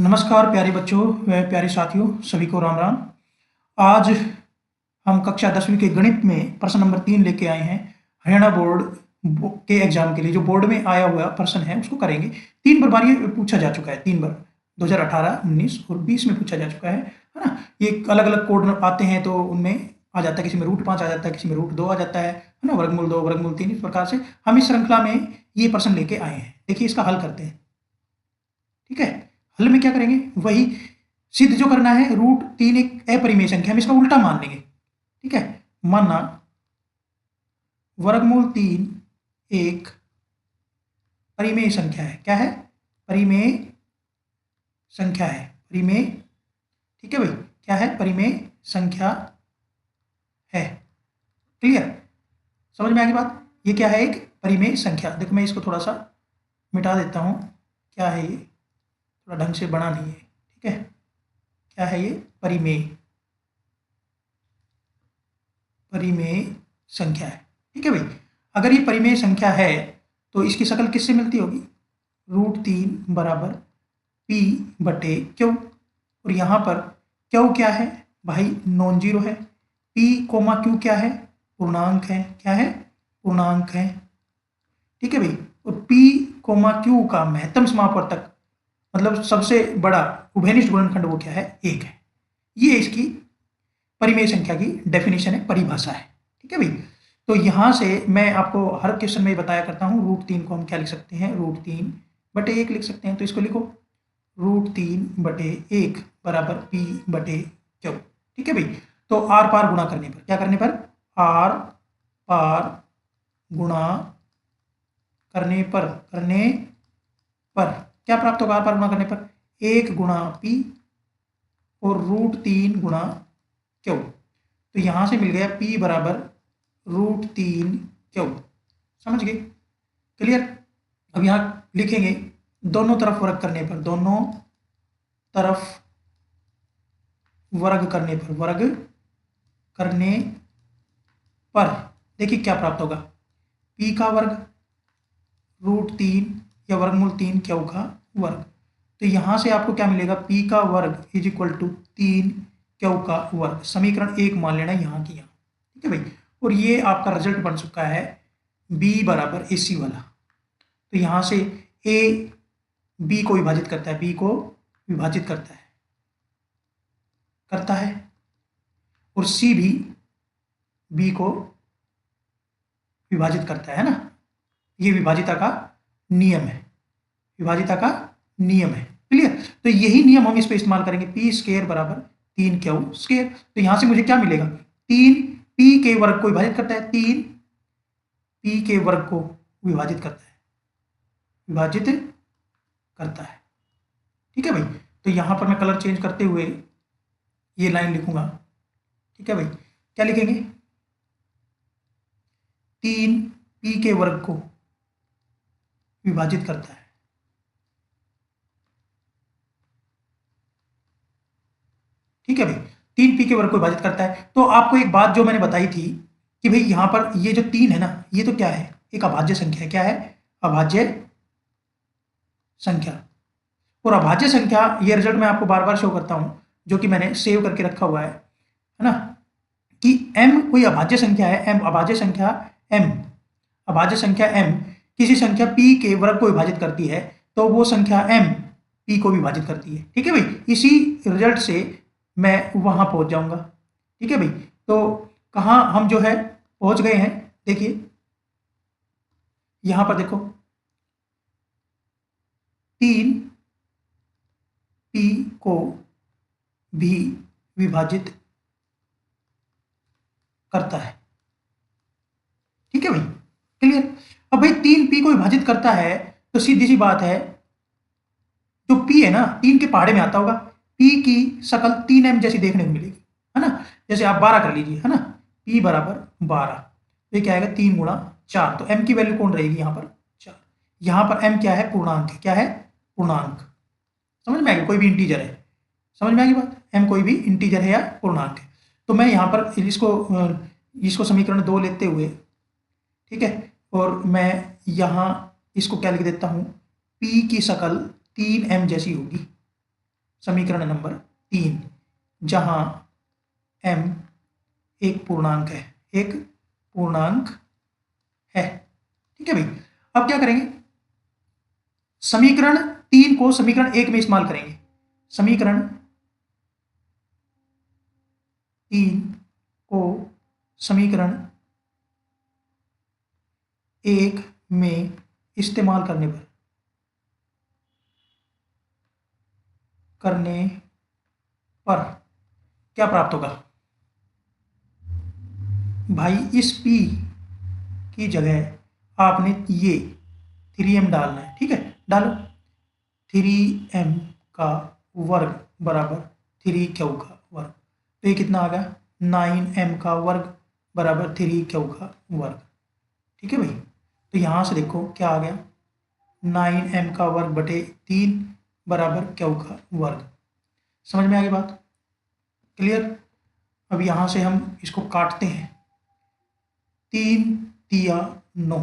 नमस्कार प्यारे बच्चों व प्यारे साथियों, सभी को राम राम। आज हम कक्षा 10वीं के गणित में प्रश्न नंबर 3 लेके आए हैं। हरियाणा बोर्ड के एग्जाम के लिए जो बोर्ड में आया हुआ प्रश्न है उसको करेंगे। 3 बार ये पूछा जा चुका है, 3 बार 2018, 19 और 20 में पूछा जा चुका है ना। ये अलग अलग कोड आते हैं तो उनमें आ जाता है, किसी में √5 आ जाता है, किसी में √2 आ जाता है ना, वर्गमूल 2, वर्गमूल 3। इस प्रकार से हम इस श्रृंखला में ये प्रश्न लेके आए हैं। देखिए इसका हल करते हैं, ठीक है। हल में क्या करेंगे, वही सिद्ध जो करना है। √3 एक अपरिमेय संख्या, हम इसका उल्टा मान लेंगे, ठीक है। माना वर्गमूल 3 एक परिमेय संख्या है। क्या है? परिमेय संख्या है, परिमेय, ठीक है भाई। क्या है? परिमेय संख्या है। क्लियर? समझ में आ गई बात? ये क्या है? एक परिमेय संख्या। देखो मैं इसको थोड़ा सा मिटा देता हूं। क्या है ये? थोड़ा ढंग से बना नहीं है, ठीक है। क्या है ये? परिमेय, परिमेय संख्या है, ठीक है भाई। अगर ये परिमेय संख्या है तो इसकी शकल किससे मिलती होगी? √3 बराबर P बटे Q। और यहाँ पर Q क्या है भाई? नॉन जीरो है। P कोमा Q क्या है? पूर्णांक है। क्या है? पूर्णांक है, ठीक है भाई। और P कोमा Q का महत्तम समापवर्तक, मतलब सबसे बड़ा उभयनिष्ठ गुणनखंड, वो क्या है? 1 है। ये इसकी परिमेय संख्या की डेफिनेशन है, परिभाषा है, ठीक है भाई। तो यहां से मैं आपको हर क्वेश्चन में बताया करता हूं, √3 को हम क्या लिख सकते हैं? √3 बटे 1 लिख सकते हैं। तो इसको लिखो √3 बटे 1 बराबर P बटे Q, ठीक है भाई। तो आर पार गुणा करने पर, क्या करने पर? आर पार गुणा करने पर क्या प्राप्त होगा? आर पार गुणा करने पर 1 गुणा P और √3 गुणा Q। तो यहां से मिल गया P बराबर √3 Q। समझ गए? क्लियर? अब यहां लिखेंगे दोनों तरफ वर्ग करने पर, दोनों तरफ वर्ग करने पर, वर्ग करने पर देखिए क्या प्राप्त होगा? P का वर्ग √3 या वर्गमूल 3 Q का वर्ग। तो यहां से आपको क्या मिलेगा? P का वर्ग इज इक्वल टू 3 Q का वर्ग। समीकरण 1 मान लेना यहाँ की यहाँ, ठीक है भाई। और ये आपका रिजल्ट बन चुका है B बराबर AC वाला। तो यहां से A B को विभाजित करता है, B को विभाजित करता है और C भी B को विभाजित करता है ना। ये विभाजिता का नियम है, विभाजिता का नियम है। क्लियर? तो यही नियम हम इस पे इस्तेमाल करेंगे। P स्क्वायर बराबर 3Q स्क्वायर। तो यहां से मुझे क्या मिलेगा? 3 P के वर्ग को विभाजित करता है, 3 P के वर्ग को विभाजित करता है, विभाजित करता है, ठीक है भाई। तो यहां पर मैं कलर चेंज करते हुए ये लाइन लिखूंगा, ठीक है भाई। क्या लिखेंगे? 3 P के वर्ग को विभाजित करता है, ठीक है भाई। 3 P के वर्ग को विभाजित करता है। तो आपको एक बात जो मैंने बताई थी कि भाई यहां पर ये जो 3 है ना, ये तो क्या है? एक अभाज्य संख्या है। क्या है? अभाज्य संख्या। और अभाज्य संख्या, ये रिजल्ट मैं आपको बार बार शो करता हूं, जो कि मैंने सेव करके रखा हुआ है ना, कि m कोई अभाज्य संख्या है। m अभाज्य संख्या, m अभाज्य संख्या m किसी संख्या p के वर्ग को विभाजित करती है, तो वो संख्या m p को विभाजित करती है, ठीक है भाई। इसी रिजल्ट से मैं वहां पहुंच जाऊंगा, ठीक है भाई। तो कहां हम जो है पहुंच गए हैं? देखिए यहां पर देखो, 3 P को भी विभाजित करता है, ठीक है भाई। क्लियर? अब भाई 3 P को विभाजित करता है तो सीधी सी बात है, जो P है ना, 3 के पहाड़े में आता होगा। P की शकल 3m जैसी देखने को मिलेगी, है ना। जैसे आप 12 कर लीजिए, है ना। P बराबर 12, तो ये क्या आएगा? 3 गुणा 4। तो m की वैल्यू कौन रहेगी यहाँ पर? 4। यहाँ पर m क्या है? पूर्णांक है। क्या है? पूर्णांक। समझ में आ गया? कोई भी इंटीजर है। समझ में आ गई बात? m कोई भी इंटीजर है या पूर्णांक है। तो मैं यहाँ पर इसको समीकरण 2 लेते हुए, ठीक है, और मैं यहाँ इसको क्या लिख देता हूँ? P की शकल 3m जैसी होगी, समीकरण नंबर 3, जहां m एक पूर्णांक है, एक पूर्णांक है। ठीक है भाई, अब क्या करेंगे, समीकरण 3 को समीकरण 1 में इस्तेमाल करेंगे। समीकरण 3 को समीकरण 1 में इस्तेमाल करने पर क्या प्राप्त होगा भाई, इस p की जगह आपने ये 3m डालना है। ठीक है, डालो 3m का वर्ग बराबर 3q का वर्ग, तो ये कितना आ गया 9m का वर्ग बराबर 3q का वर्ग। ठीक है भाई, तो यहाँ से देखो क्या आ गया 9m का वर्ग बटे 3 बराबर q का वर्ग। समझ में आ गई बात, क्लियर। अब यहाँ से हम इसको काटते हैं, 3 तिया 9,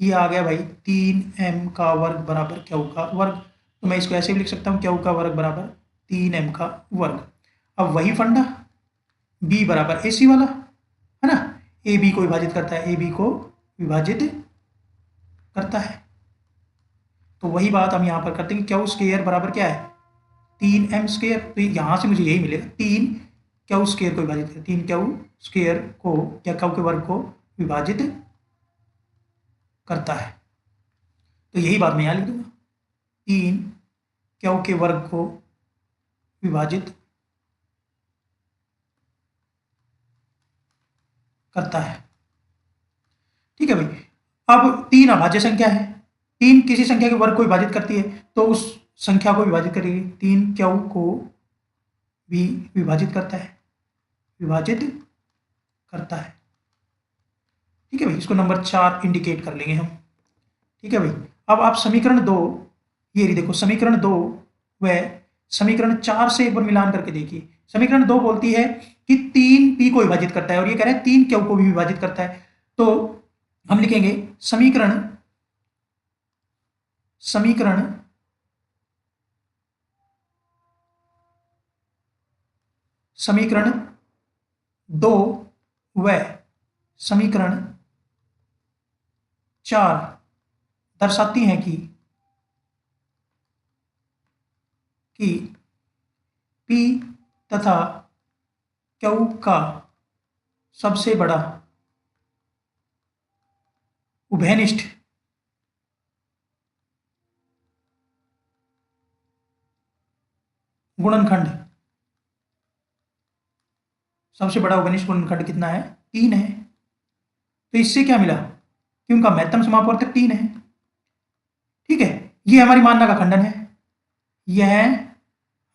ये आ गया भाई 3m का वर्ग बराबर q का वर्ग। तो मैं इसको ऐसे भी लिख सकता हूँ q का वर्ग बराबर 3m का वर्ग। अब वही फंडा b बराबर ac वाला है ना, ए बी को विभाजित करता है, ए बी को विभाजित करता है। तो वही बात हम यहाँ पर करते हैं कि क्यू स्क्वायर बराबर क्या है 3m स्क्वायर, तो यहाँ से मुझे यही मिलेगा 3 क्यू स्क्वायर को विभाजित करें, 3 क्यू स्क्वायर को या क्यू के वर्ग को विभाजित करता है। तो यही बात मैं यहाँ लिख दूंगा, 3 क्यू के वर्ग को विभाजित करता है। ठीक है भाई, अब 3 अभाज्य संख्या है, 3 किसी संख्या के वर्ग को विभाजित करती है, तो उस संख्या को विभाजित करेगी, 3 क्यू को भी विभाजित करता है, विभाजित करता है। ठीक है भाई, इसको नंबर 4 इंडिकेट कर लेंगे हम। ठीक है भाई, अब आप समीकरण 2, ये रही देखो समीकरण 2 व समीकरण 4 से एक बार मिलान करके देखिए। समीकरण 2 बोलती है कि 3 p को विभाजित करता है और ये कह रहा है 3 q को भी विभाजित करता है। तो हम लिखेंगे समीकरण समीकरण समीकरण 2 व समीकरण 4 दर्शाती हैं कि P तथा Q का सबसे बड़ा उभयनिष्ठ गुणनखंड, सबसे बड़ा उभयनिष्ठ गुणनखंड कितना है 3 है। तो इससे क्या मिला कि उनका महत्तम समापवर्तक 3 है। ठीक है, यह हमारी मानना का खंडन है, यह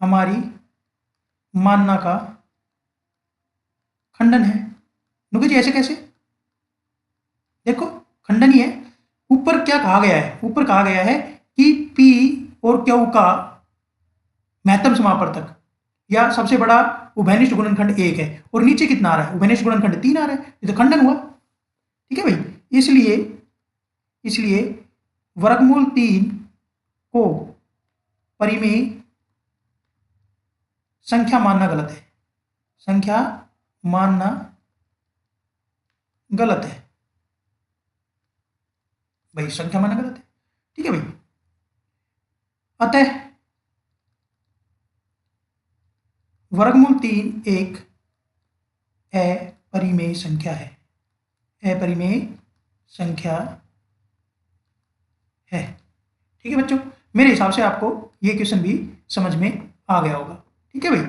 हमारी मानना का खंडन है। नुके जी ऐसे कैसे, देखो खंडन ही है। ऊपर क्या कहा गया है, ऊपर कहा गया है कि P और Q का महत्तम समापवर्तक या सबसे बड़ा उभयनिष्ठ गुणनखंड 1 है, और नीचे कितना आ रहा है उभयनिष्ठ गुणनखंड 3 आ रहा है, ये तो खंडन हुआ। ठीक है भाई, इसलिए वर्गमूल 3 को परिमेय संख्या मानना गलत है, संख्या मानना गलत है भाई, संख्या मानना गलत है। ठीक है भाई, अतः वर्गमूल 3 एक अपरिमेय संख्या है, अपरिमेय संख्या है। ठीक है बच्चों, मेरे हिसाब से आपको ये क्वेश्चन भी समझ में आ गया होगा। ठीक है भाई,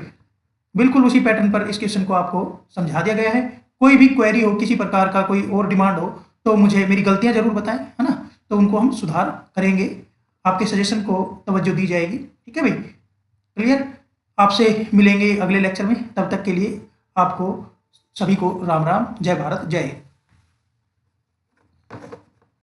बिल्कुल उसी पैटर्न पर इस क्वेश्चन को आपको समझा दिया गया है। कोई भी क्वेरी हो, किसी प्रकार का कोई और डिमांड हो, तो मुझे मेरी गलतियां जरूर बताएं, है ना, तो उनको हम सुधार करेंगे, आपके सजेशन को तवज्जो दी जाएगी। ठीक है भाई, क्लियर। आपसे मिलेंगे अगले लेक्चर में, तब तक के लिए आपको सभी को राम राम, जय भारत, जय हिंद।